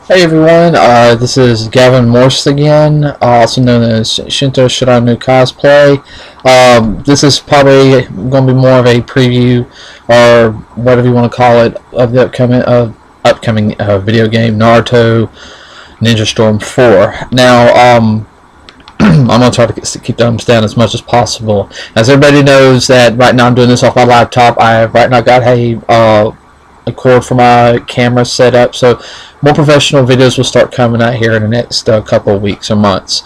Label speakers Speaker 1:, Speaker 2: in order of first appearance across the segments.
Speaker 1: Hey everyone, this is Gavin Morse again, also known as Shinto Shiranui Cosplay. This is probably going to be more of a preview, or whatever you want to call it, of the upcoming video game Naruto Ninja Storm 4. Now, I'm going to try to keep the thumbs down as much as possible. As everybody knows that right now I'm doing this off my laptop. I right now got a cord for my camera set up, so more professional videos will start coming out here in the next couple of weeks or months.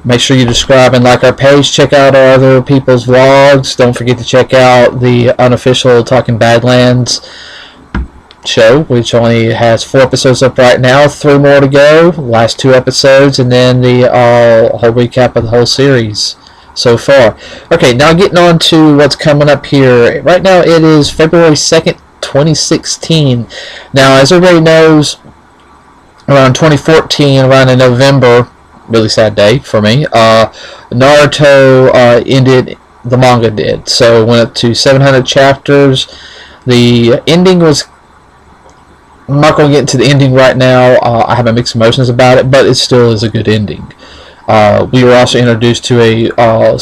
Speaker 1: Make sure you subscribe and like our page. Check out our other people's vlogs. Don't forget to check out the unofficial Talking Badlands show, which only has 4 episodes up right now, 3 more to go, last 2 episodes, and then the whole recap of the whole series so far. Okay, now getting on to what's coming up here. Right now it is February 2nd, 2016. Now, as everybody knows, around 2014, around in November, really sad day for me, Naruto ended, the manga did. So it went up to 700 chapters. The ending was, I'm not going to get into the ending right now. I have my mixed emotions about it, but it still is a good ending. We were also introduced to a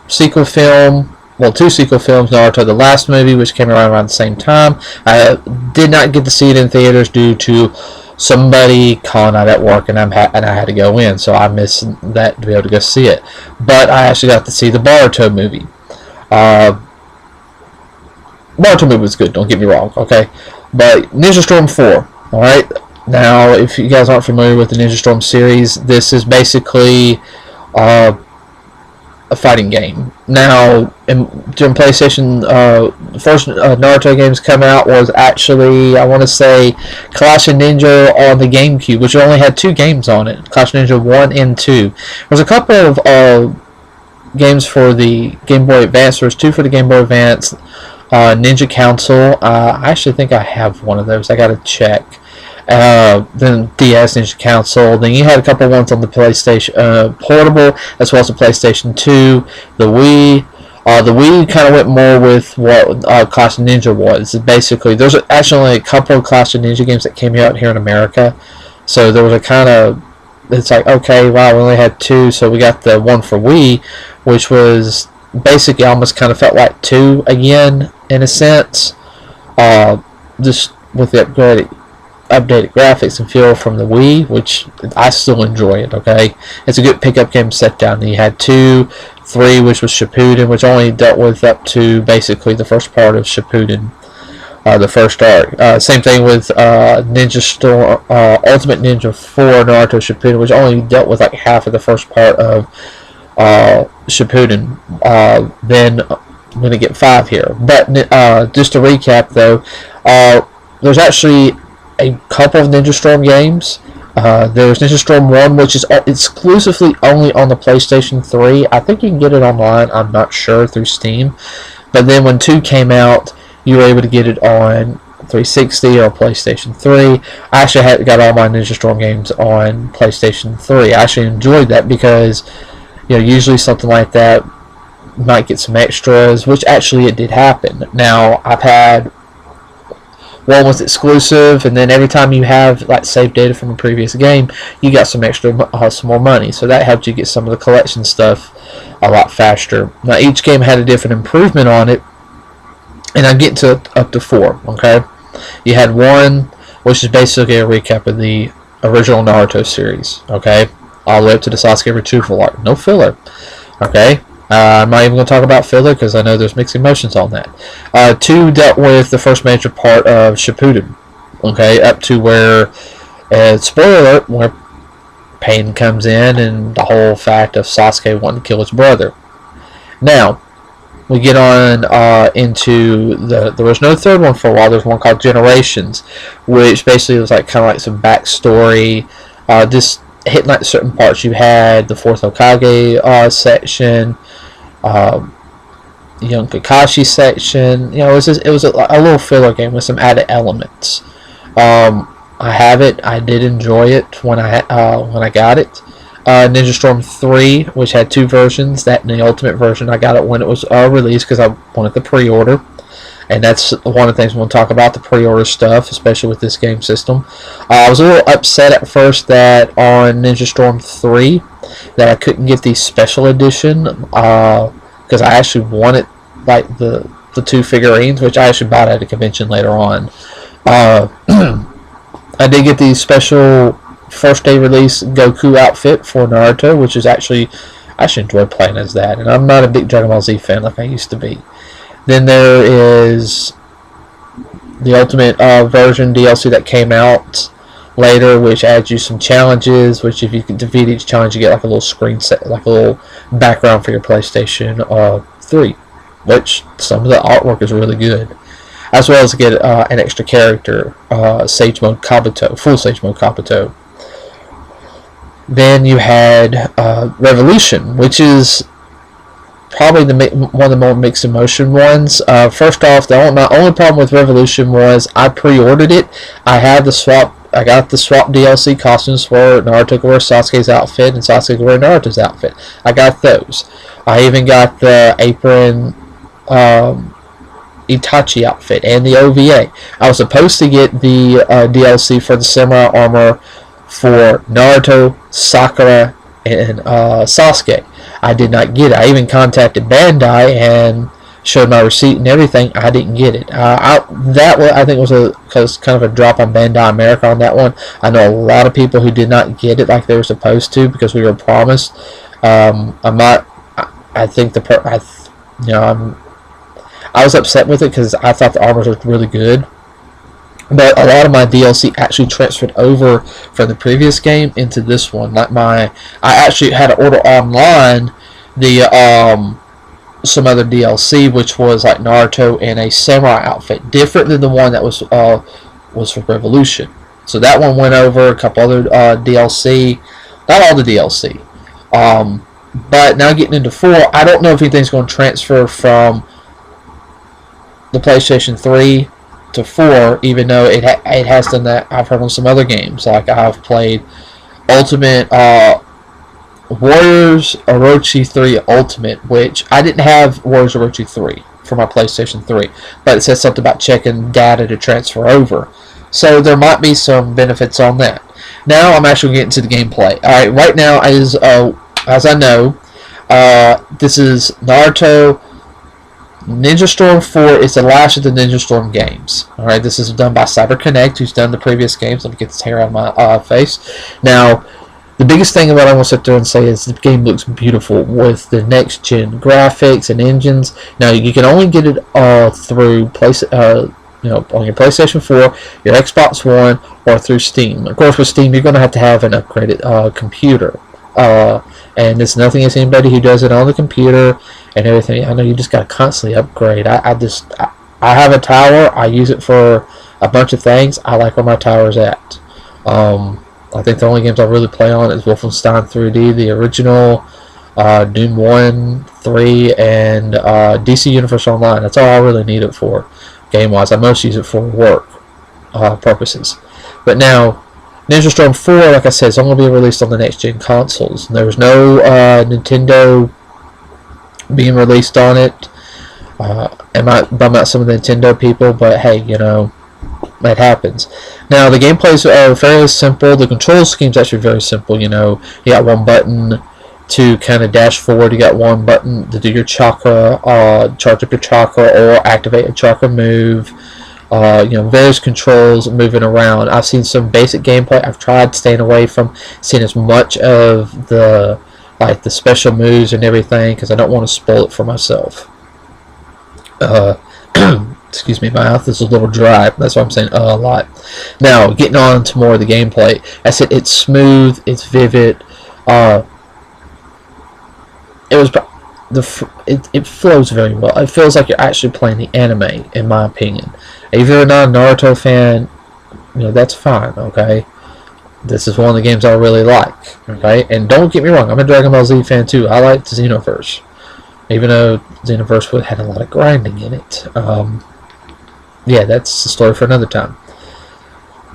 Speaker 1: sequel film. Well, 2 sequel films, Naruto the last movie, which came around the same time. I did not get to see it in theaters due to somebody calling out at work, and I had to go in, so I missed that to be able to go see it. But I actually got to see the Naruto movie. Naruto movie was good, don't get me wrong, okay? But Ninja Storm 4, alright? Now, if you guys aren't familiar with the Ninja Storm series, this is basically a fighting game. Now, during PlayStation, the first Naruto games come out was actually, I want to say, Clash of Ninja on the GameCube, which only had 2 games on it, Clash of Ninja 1 and 2. There's a couple of games for the Game Boy Advance. There's 2 for the Game Boy Advance. Ninja Council, I actually think I have one of those, I gotta check. Then DS Ninja Council. Then you had a couple ones on the PlayStation Portable, as well as the PlayStation 2, the Wii. The Wii kind of went more with what Clash of Ninja was. Basically, there's actually only a couple of Clash of Ninja games that came out here in America, so there was a kind of, it's like, okay, wow, we only had 2, so we got the one for Wii, which was basically almost kind of felt like 2 again in a sense, just with the updated graphics and feel from the Wii, which I still enjoy it, okay? It's a good pickup game set down. Then you had 2, 3, which was Shippuden, which only dealt with up to basically the first part of Shippuden, the first arc. Same thing with Ninja Storm, Ultimate Ninja 4 Naruto Shippuden, which only dealt with like half of the first part of Shippuden. Then I'm going to get 5 here. But just to recap though, there's actually a couple of Ninja Storm games. There's Ninja Storm 1, which is exclusively only on the PlayStation 3. I think you can get it online, I'm not sure, through Steam. But then when 2 came out, you were able to get it on 360 or PlayStation 3. I actually got all my Ninja Storm games on PlayStation 3. I actually enjoyed that because, you know, usually something like that might get some extras, which actually it did happen. Now, I've had one was exclusive, and then every time you have like saved data from a previous game, you got some extra, some more money. So that helped you get some of the collection stuff a lot faster. Now each game had a different improvement on it, and I'm getting to up to 4. Okay, you had 1, which is basically a recap of the original Naruto series. Okay, all the way up to the Sasuke retrieval arc, no filler. Okay. I'm not even going to talk about filler because I know there's mixed emotions on that. 2 dealt with the first major part of Shippuden, okay, up to where, spoiler alert, where Pain comes in and the whole fact of Sasuke wanting to kill his brother. Now, we get on into there was no 3rd one for a while. There's one called Generations, which basically was like kind of like some backstory, just hitting like certain parts. You had the 4th Hokage section, young Kakashi section. You know, it was a little filler game with some added elements. I have it. I did enjoy it when I got it. Ninja Storm 3, which had 2 versions. That and the Ultimate version, I got it when it was released because I wanted the pre-order. and that's one of the things we'll talk about, the pre-order stuff, especially with this game system. I was a little upset at first that on Ninja Storm 3 that I couldn't get the special edition, because I actually wanted like the 2 figurines, which I actually bought at a convention later on. I did get the special first day release Goku outfit for Naruto, which is actually, I actually enjoy playing as that, and I'm not a big Dragon Ball Z fan like I used to be. Then there is the Ultimate version DLC that came out later, which adds you some challenges, which if you can defeat each challenge, you get like a little screen set, like a little background for your PlayStation 3, which some of the artwork is really good. As well as get an extra character, Sage Mode Kabuto, full Sage Mode Kabuto. Then you had Revolution, which is probably one of the more mixed emotion ones. First off, my only problem with Revolution was I pre-ordered it. I got the swap DLC costumes for Naruto could wear Sasuke's outfit and Sasuke could wear Naruto's outfit. I got those. I even got the apron Itachi outfit and the OVA. I was supposed to get the DLC for the samurai armor for Naruto, Sakura, and Sasuke. I did not get it. I even contacted Bandai and showed my receipt and everything. I didn't get it. That one, I think was kind of a drop on Bandai America on that one. I know a lot of people who did not get it like they were supposed to because we were promised. I was upset with it because I thought the armors looked really good. But a lot of my DLC actually transferred over from the previous game into this one. I actually had to order online some other DLC, which was like Naruto in a samurai outfit, different than the one that was for Revolution. So that one went over. A couple other DLC, not all the DLC. But now getting into 4, I don't know if anything's going to transfer from the PlayStation 3 to 4, even though it has done that. I've heard on some other games, like I've played Ultimate Warriors Orochi 3 Ultimate, which I didn't have Warriors Orochi 3 for my PlayStation 3, but it says something about checking data to transfer over, so there might be some benefits on that. Now I'm actually getting to the gameplay. Alright, right now as I know, this is Naruto Ninja Storm 4 is the last of the Ninja Storm games. Alright, this is done by CyberConnect, who's done the previous games. Let me get this hair out of my face. Now, the biggest thing that I want to sit there and say is the game looks beautiful with the next-gen graphics and engines. Now, you can only get it through on your PlayStation 4, your Xbox One, or through Steam. Of course, with Steam, you're going to have an upgraded computer. And it's nothing against anybody who does it on the computer and everything. I know you just got to constantly upgrade. I have a tower. I use it for a bunch of things. I like where my tower's at. I think the only games I really play on is Wolfenstein 3D, the original, Doom 1, 3, and DC Universe Online. That's all I really need it for, game-wise. I mostly use it for work purposes. But now, Ninja Storm 4, like I said, is only going to be released on the next-gen consoles. There's no Nintendo being released on it. It might bum out some of the Nintendo people, but hey, it happens. Now, the gameplays are fairly simple. The control scheme's actually very simple. You got one button to kind of dash forward. You got one button to do your chakra, charge up your chakra, or activate a chakra move. Various controls moving around. I've seen some basic gameplay. I've tried staying away from seeing as much of the special moves and everything because I don't want to spoil it for myself. Excuse me, my mouth is a little dry. That's why I'm saying a lot. Now, getting on to more of the gameplay. I said it's smooth, it's vivid. It flows very well. It feels like you're actually playing the anime, in my opinion. If you're not a Naruto fan, that's fine, okay? This is one of the games I really like, okay? And don't get me wrong, I'm a Dragon Ball Z fan too. I like the Xenoverse, even though Xenoverse had a lot of grinding in it. Yeah, that's the story for another time.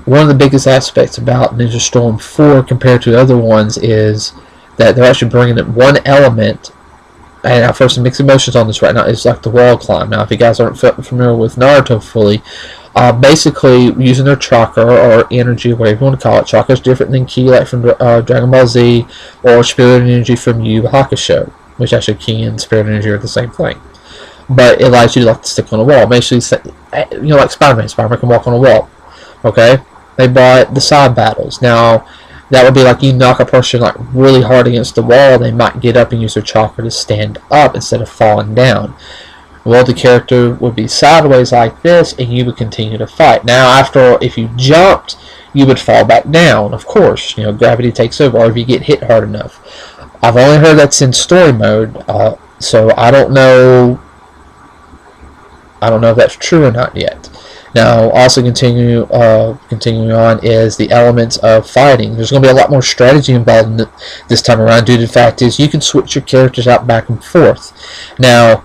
Speaker 1: One of the biggest aspects about Ninja Storm 4 compared to other ones is that they're actually bringing in one element and I feel some mixed emotions on this right now, is like the wall climb. Now, if you guys aren't familiar with Naruto fully, basically using their chakra or energy, whatever you want to call it. Chakra is different than ki, like from Dragon Ball Z, or spirit energy from Yu Yu Hakusho, which actually ki and spirit energy are the same thing. But it allows you to like stick on a wall. Basically, like Spider-Man. Spider-Man can walk on a wall. Okay, they brought the side battles. Now, that would be like you knock a person like really hard against the wall, they might get up and use their chakra to stand up instead of falling down. Well, the character would be sideways like this, and you would continue to fight. Now, if you jumped, you would fall back down. Of course, gravity takes over, or if you get hit hard enough. I've only heard that's in story mode, so I don't know. I don't know if that's true or not yet. Now, also continuing on is the elements of fighting. There's going to be a lot more strategy involved in this time around, due to the fact is you can switch your characters out back and forth. Now,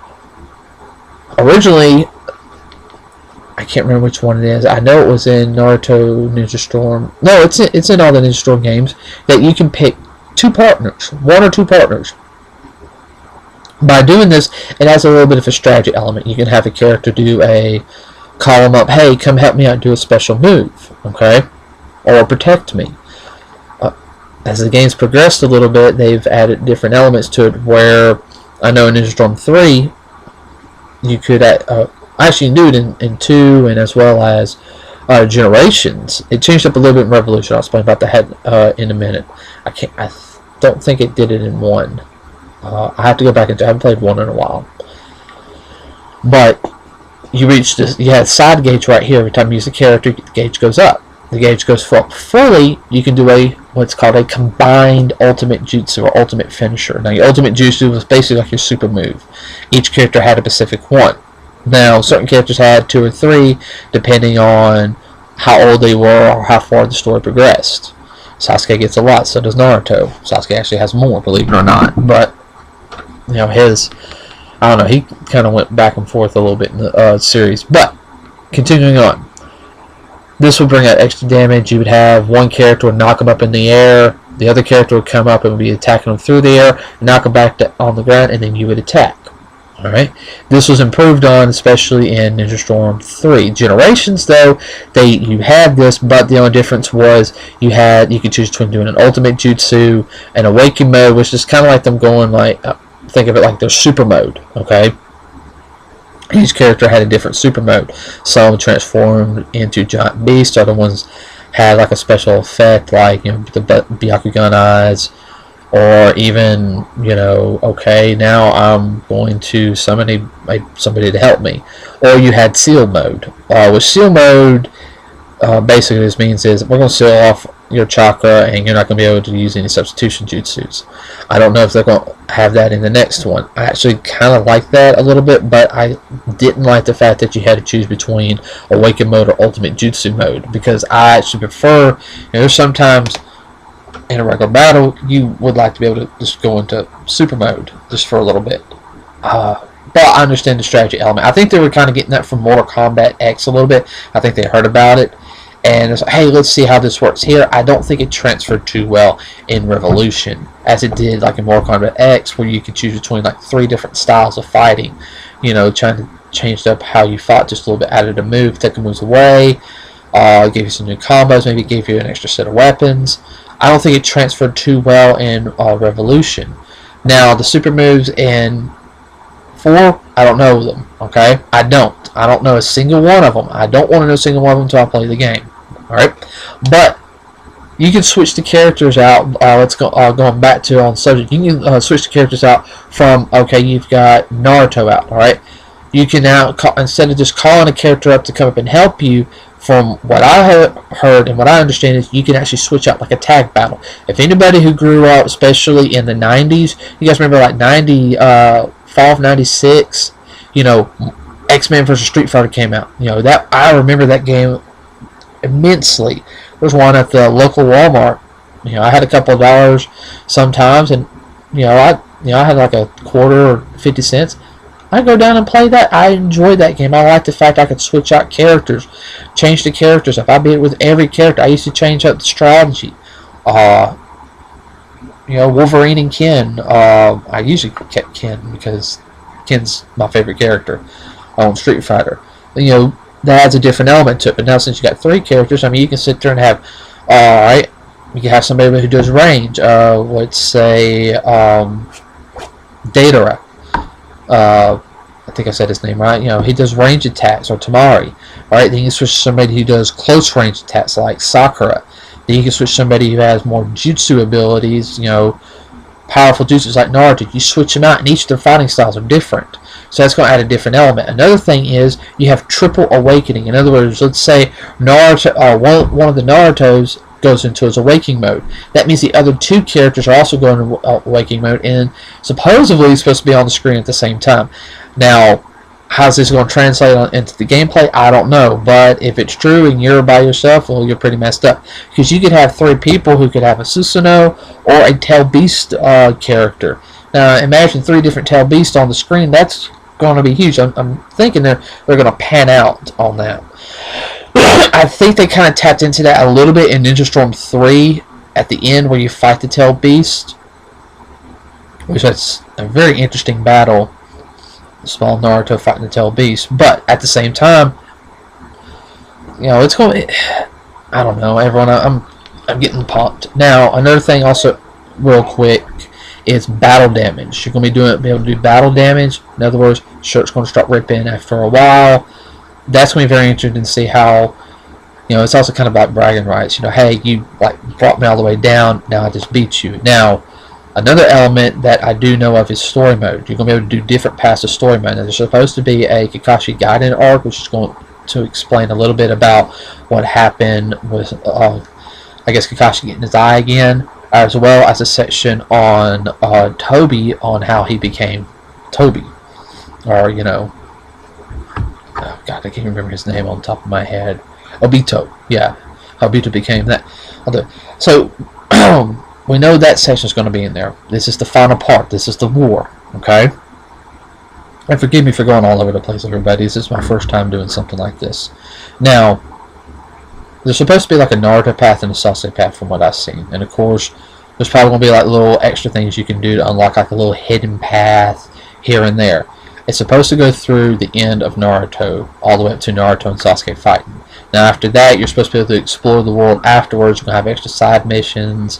Speaker 1: originally, I can't remember which one it is. I know it was in Naruto Ninja Storm. No, it's in all the Ninja Storm games, that you can pick one or two partners. By doing this, it has a little bit of a strategy element. You can have a character call them up, hey, come help me out, do a special move, okay? Or protect me. As the game's progressed a little bit, they've added different elements to it, where I know in Ninja Storm 3, you could actually do it in 2, and as well as Generations. It changed up a little bit in Revolution. I'll explain about that in a minute. I don't think it did it in 1. I have to go back I haven't played 1 in a while. But you reach this, you have side gauge right here. Every time you use the character, the gauge goes up. The gauge goes up fully, you can do what's called a combined ultimate jutsu or ultimate finisher. Now, your ultimate jutsu was basically like your super move. Each character had a specific one. Now, certain characters had 2 or 3, depending on how old they were or how far the story progressed. Sasuke gets a lot, so does Naruto. Sasuke actually has more, believe it or not. But, I don't know, he kind of went back and forth a little bit in the series. But, continuing on. This would bring out extra damage. You would have one character would knock him up in the air. The other character would come up and would be attacking him through the air, knock him back on the ground, and then you would attack. Alright? This was improved on, especially in Ninja Storm 3. Generations, though, you had this, but the only difference was you could choose between doing an ultimate jutsu and awaken mode, which is kind of like them going think of it like their super mode. Okay? Each character had a different super mode. Some transformed into giant beasts. Other ones had like a special effect, like the Byakugan eyes, or even okay, now I'm going to summon somebody to help me. Or you had seal mode. With seal mode, basically this means is we're going to seal off your chakra, and you're not going to be able to use any substitution jutsus. I don't know if they're going to have that in the next one. I actually kind of like that a little bit, but I didn't like the fact that you had to choose between awaken mode or ultimate jutsu mode, because I actually prefer, there's sometimes in a regular battle you would like to be able to just go into super mode just for a little bit. But I understand the strategy element. I think they were kind of getting that from Mortal Kombat X a little bit. I think they heard about it, and it's like, hey, let's see how this works here. I don't think it transferred too well in Revolution, as it did like in Mortal Kombat X, where you could choose between like 3 different styles of fighting. Trying to change up how you fought just a little bit, added a move, took moves away, gave you some new combos, maybe gave you an extra set of weapons. I don't think it transferred too well in Revolution. Now, the super moves in 4, I don't know them, okay? I don't know a single one of them. I don't want to know a single one of them until I play the game. Alright? But you can switch the characters out. Let's go going back to on the subject. You can switch the characters out from, okay, you've got Naruto out, alright? You can now, instead of just calling a character up to come up and help you, from what I have heard and what I understand is you can actually switch out like a tag battle. If anybody who grew up, especially in the 90s, you guys remember like 95, 96, X-Men vs. Street Fighter came out. That I remember that game immensely. There's one at the local Walmart. I had a couple of dollars sometimes, and I had like a quarter or 50 cents. I'd go down and play that. I enjoyed that game. I liked the fact I could switch out characters, change the characters. If I beat it with every character, I used to change up the strategy. Wolverine and Ken. I usually kept Ken because Ken's my favorite character on Street Fighter. That adds a different element to it. But now since you got 3 characters, I mean, you can sit there and have, alright, you can have somebody who does range. Let's say, Datara. I think I said his name right. He does range attacks, or Tamari. Alright, then you can switch to somebody who does close range attacks, like Sakura. Then you can switch to somebody who has more jutsu abilities, powerful jutsus like Naruto. You switch them out, and each of their fighting styles are different. So that's going to add a different element. Another thing is you have triple awakening. In other words, let's say Naruto, one of the Narutos goes into his awakening mode. That means the other 2 characters are also going into awakening mode, and supposedly it's supposed to be on the screen at the same time. Now, how's this going to translate into the gameplay? I don't know. But if it's true and you're by yourself, well, you're pretty messed up. Because you could have 3 people who could have a Susanoo or a Tail Beast character. Now, imagine 3 different Tail Beasts on the screen. That's going to be huge. I'm thinking they're going to pan out on that. I think they kind of tapped into that a little bit in Ninja Storm 3 at the end where you fight the Tail Beast. Which that's a very interesting battle. Small Naruto fighting the Tail Beast. But at the same time, it's going to... I don't know, everyone. I'm getting pumped. Now, another thing also, real quick, is battle damage. You're going to be able to do battle damage. In other words, shirt's going to start ripping after a while. That's going to be very interesting to see how, it's also kind of about bragging rights. Hey, you brought me all the way down, now I just beat you. Now, another element that I do know of is story mode. You're going to be able to do different paths of story mode. Now, there's supposed to be a Kakashi Gaiden arc, which is going to explain a little bit about what happened with, I guess, Kakashi getting his eye again, as well as a section on Toby, on how he became Toby. Or, oh God, I can't remember his name on top of my head. Obito, yeah. Obito became that. So, we know that section is going to be in there. This is the final part. This is the war, okay? And forgive me for going all over the place, everybody. This is my first time doing something like this. Now, there's supposed to be like a Naruto path and a Sasuke path from what I've seen. And of course, there's probably going to be like little extra things you can do to unlock like a little hidden path here and there. It's supposed to go through the end of Naruto, all the way up to Naruto and Sasuke fighting. Now after that, you're supposed to be able to explore the world afterwards. You're going to have extra side missions,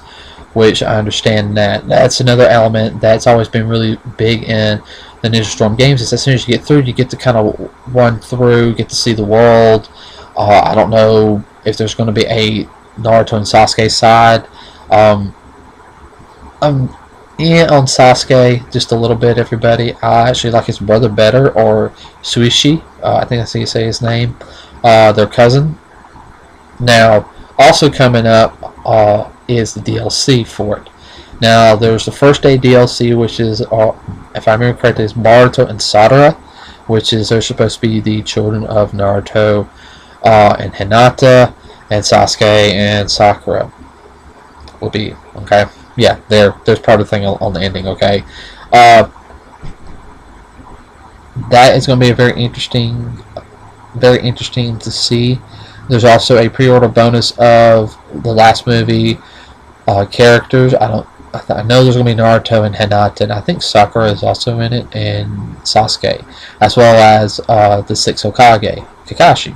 Speaker 1: which I understand that's another element that's always been really big in the Ninja Storm games. Is as soon as you get through, you get to kind of run through, get to see the world. I don't know if there's going to be a Naruto and Sasuke side. Yeah, on Sasuke, just a little bit, everybody. I actually like his brother better, or Suishi. I think that's how you say his name. Their cousin. Now, also coming up is the DLC for it. Now, there's the first day DLC, which is, if I remember correctly, is Boruto and Sakura, which is, they're supposed to be the children of Naruto and Hinata, and Sasuke and Sakura will be, okay? Yeah, there's part of the thing on the ending, okay? That is going to be very interesting to see. There's also a pre-order bonus of the last movie characters. I know there's going to be Naruto and Hinata, and I think Sakura is also in it, and Sasuke, as well as the 6 Hokage, Kakashi.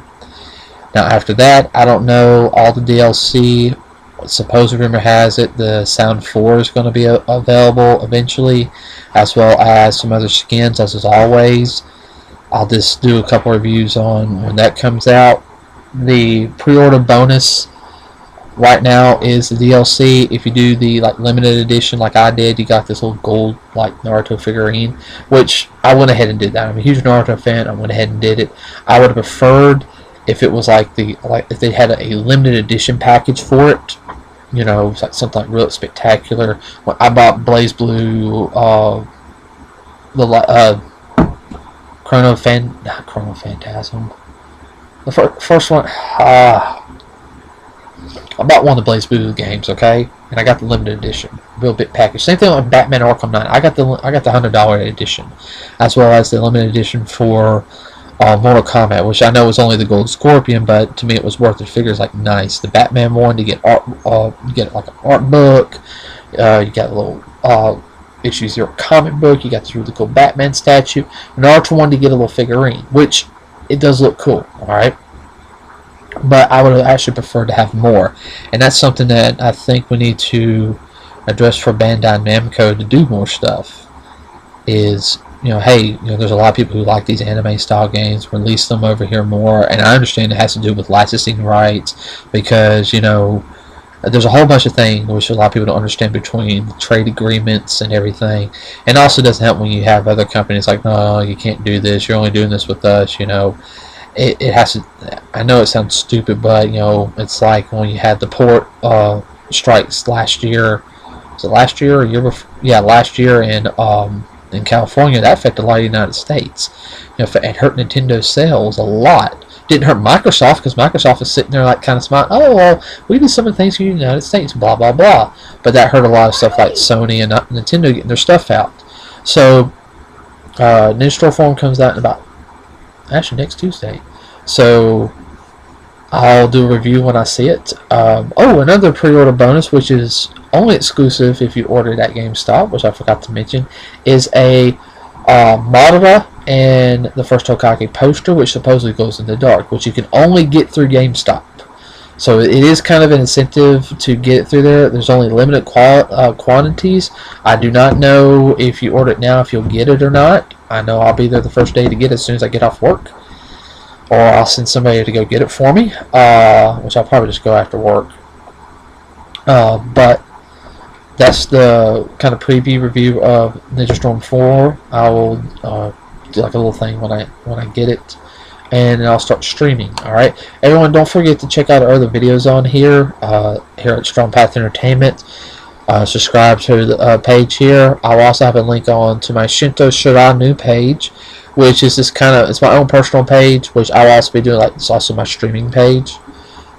Speaker 1: Now after that, I don't know all the DLC. Supposed rumor has it the Sound 4 is going to be available eventually, as well as some other skins, as always. I'll just do a couple reviews on when that comes out. The pre-order bonus right now is the DLC. If you do the limited edition like I did, you got this little gold Naruto figurine, which I went ahead and did that. I'm a huge Naruto fan. I went ahead and did it. I would have preferred if it was if they had a limited edition package for it. Something real spectacular. When I bought Blaze Blue, the Chrono Phantasm. The first one, I bought one of the Blaze Blue games, okay, and I got the limited edition, real big package. Same thing with Batman Arkham Knight. I got the $100 edition, as well as the limited edition for Mortal Kombat, which I know was only the Gold Scorpion, but to me it was worth the figures. Nice. The Batman one, to get art, you get an art book. You got a little issue 0 comic book. You got this really cool Batman statue. Naruto wanted to get a little figurine, which it does look cool. All right. But I would actually prefer to have more, and that's something that I think we need to address for Bandai Namco to do more stuff. Is, hey, there's a lot of people who like these anime style games. Release them over here more, and I understand it has to do with licensing rights, because there's a whole bunch of things which a lot of people don't understand between trade agreements and everything. And also doesn't help when you have other companies like, no, you can't do this. You're only doing this with us. It has to. I know it sounds stupid, but it's like when you had the port strikes last year. Was it last year or year before? Yeah, last year in California. That affected a lot of the United States. It hurt Nintendo's sales a lot. Didn't hurt Microsoft, because Microsoft is sitting there like kind of smiling. Oh well, we do some of the things in the United States. Blah blah blah. But that hurt a lot of stuff like Sony and Nintendo getting their stuff out. So Ninja Storm form comes out in about actually next Tuesday. So I'll do a review when I see it. Another pre-order bonus, which is only exclusive if you order it at GameStop, which I forgot to mention, is a Madara and the first Hokage poster, which supposedly glows in the dark, which you can only get through GameStop. So it is kind of an incentive to get it through there. There's only limited quantities. I do not know if you order it now if you'll get it or not. I know I'll be there the first day to get it as soon as I get off work. Or I'll send somebody to go get it for me, which I'll probably just go after work. But that's the kind of preview review of Ninja Storm 4. I will do like a little thing when I get it, and then I'll start streaming. All right, everyone, don't forget to check out our other videos on here at Strong Path Entertainment. Subscribe to the page here. I'll also have a link on to my Shinto Shiranui page, which is this it's my own personal page, which I'll also be doing. It's also my streaming page.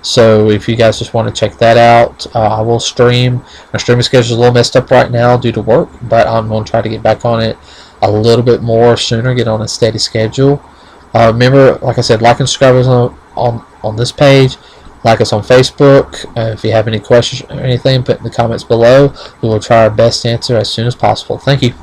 Speaker 1: So if you guys just want to check that out, I will stream. My streaming schedule is a little messed up right now due to work, but I'm going to try to get back on it a little bit more sooner, get on a steady schedule. Remember, like I said, like and subscribe us on this page. Like us on Facebook. If you have any questions or anything, put in the comments below. We will try our best to answer as soon as possible. Thank you.